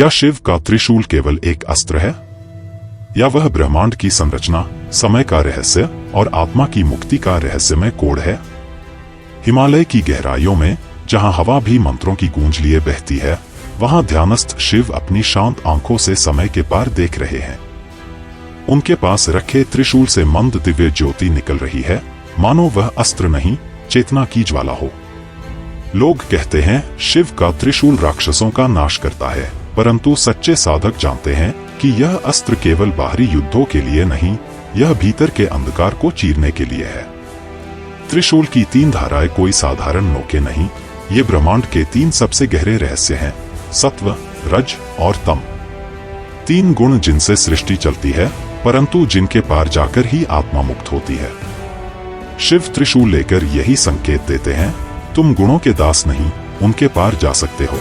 क्या शिव का त्रिशूल केवल एक अस्त्र है, या वह ब्रह्मांड की संरचना, समय का रहस्य और आत्मा की मुक्ति का रहस्यमय कोड है? हिमालय की गहराइयों में, जहां हवा भी मंत्रों की गूंज लिए बहती है, वहां ध्यानस्थ शिव अपनी शांत आंखों से समय के पार देख रहे हैं। उनके पास रखे त्रिशूल से मंद दिव्य ज्योति निकल रही है, मानो वह अस्त्र नहीं, चेतना की ज्वाला हो। लोग कहते हैं शिव का त्रिशूल राक्षसों का नाश करता है, परंतु सच्चे साधक जानते हैं कि यह अस्त्र केवल बाहरी युद्धों के लिए नहीं, यह भीतर के अंधकार को चीरने के लिए है। त्रिशूल की 3 धाराएं कोई साधारण नोके नहीं, ये ब्रह्मांड के 3 सबसे गहरे रहस्य हैं, सत्व, रज और तम। 3 गुण जिनसे सृष्टि चलती है, परंतु जिनके पार जाकर ही आत्मा मुक्त होती है। शिव त्रिशूल लेकर यही संकेत देते हैं, तुम गुणों के दास नहीं, उनके पार जा सकते हो।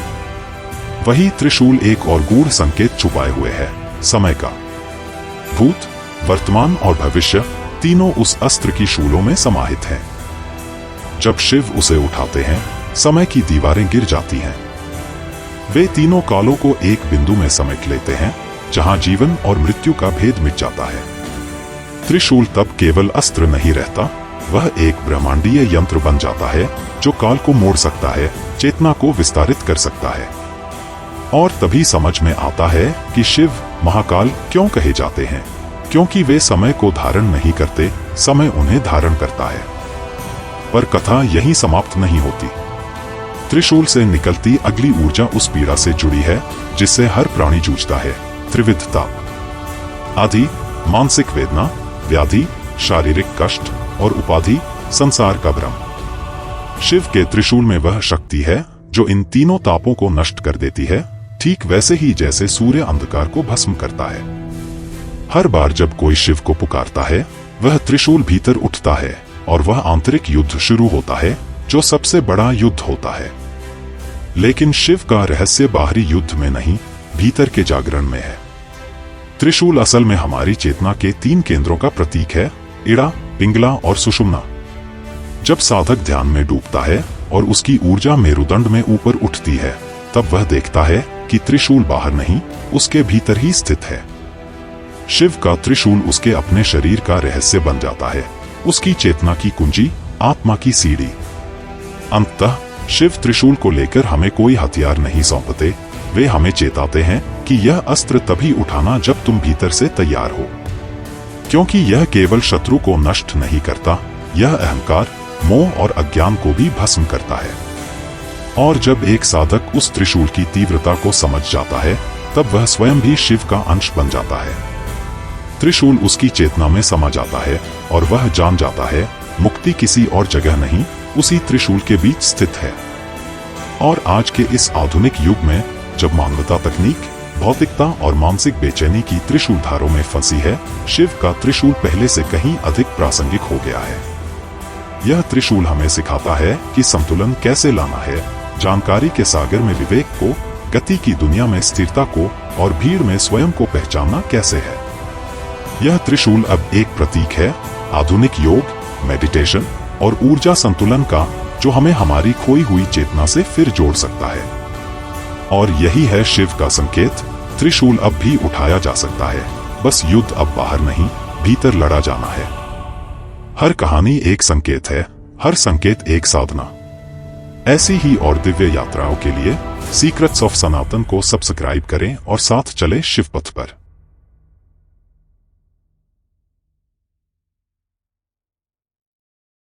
वही त्रिशूल एक और गूढ़ संकेत छुपाए हुए है, समय का। भूत, वर्तमान और भविष्य तीनों उस अस्त्र की शूलों में समाहित हैं। जब शिव उसे उठाते हैं, समय की दीवारें गिर जाती हैं। वे तीनों कालों को एक बिंदु में समेट लेते हैं, जहां जीवन और मृत्यु का भेद मिट जाता है। त्रिशूल तब केवल अस्त्र नहीं रहता, वह एक ब्रह्मांडीय यंत्र बन जाता है, जो काल को मोड़ सकता है, चेतना को विस्तारित कर सकता है। और तभी समझ में आता है कि शिव महाकाल क्यों कहे जाते हैं, क्योंकि वे समय को धारण नहीं करते, समय उन्हें धारण करता है। पर कथा यहीं समाप्त नहीं होती। त्रिशूल से निकलती अगली ऊर्जा उस पीड़ा से जुड़ी है जिससे हर प्राणी जूझता है, त्रिविधता। आदि, मानसिक वेदना, व्याधि, शारीरिक कष्ट और उपाधि, संसार का भ्रम। शिव के त्रिशूल में वह शक्ति है जो इन तीनों तापों को नष्ट कर देती है, ठीक वैसे ही जैसे सूर्य अंधकार को भस्म करता है। हर बार जब कोई शिव को पुकारता है, वह त्रिशूल भीतर उठता है और वह आंतरिक युद्ध शुरू होता है, जो सबसे बड़ा युद्ध होता है। लेकिन शिव का रहस्य बाहरी युद्ध में नहीं, भीतर के जागरण में है। त्रिशूल असल में हमारी चेतना के 3 केंद्रों का प्रतीक है, इड़ा, पिंगला और सुषुम्ना। जब साधक ध्यान में डूबता है और उसकी ऊर्जा मेरुदंड में ऊपर उठती है, तब वह देखता है कि त्रिशूल बाहर नहीं, उसके भीतर ही स्थित है। शिव का त्रिशूल उसके अपने शरीर का रहस्य बन जाता है, उसकी चेतना की कुंजी, आत्मा की सीढ़ी। अंततः शिव त्रिशूल को लेकर हमें कोई हथियार नहीं सौंपते, वे हमें चेताते हैं कि यह अस्त्र तभी उठाना जब तुम भीतर से तैयार हो, क्योंकि यह केवल शत्रु को नष्ट नहीं करता, यह अहंकार, मोह और अज्ञान को भी भस्म करता है। और जब एक साधक उस त्रिशूल की तीव्रता को समझ जाता है, तब वह स्वयं भी शिव का अंश बन जाता है। त्रिशूल उसकी चेतना में समा जाता है और वह जान जाता है, मुक्ति किसी और जगह नहीं, उसी त्रिशूल के बीच स्थित है। और आज के इस आधुनिक युग में, जब मानवता तकनीक, भौतिकता और मानसिक बेचैनी की त्रिशूल धारों में फंसी है, शिव का त्रिशूल पहले से कहीं अधिक प्रासंगिक हो गया है। यह त्रिशूल हमें सिखाता है कि संतुलन कैसे लाना है, जानकारी के सागर में विवेक को, गति की दुनिया में स्थिरता को और भीड़ में स्वयं को पहचानना कैसे है। यह त्रिशूल अब एक प्रतीक है आधुनिक योग, मेडिटेशन और ऊर्जा संतुलन का, जो हमें हमारी खोई हुई चेतना से फिर जोड़ सकता है। और यही है शिव का संकेत, त्रिशूल अब भी उठाया जा सकता है, बस युद्ध अब बाहर नहीं, भीतर लड़ा जाना है। हर कहानी एक संकेत है, हर संकेत एक साधना। ऐसी ही और दिव्य यात्राओं के लिए सीक्रेट्स ऑफ सनातन को सब्सक्राइब करें और साथ चले शिव पथ पर।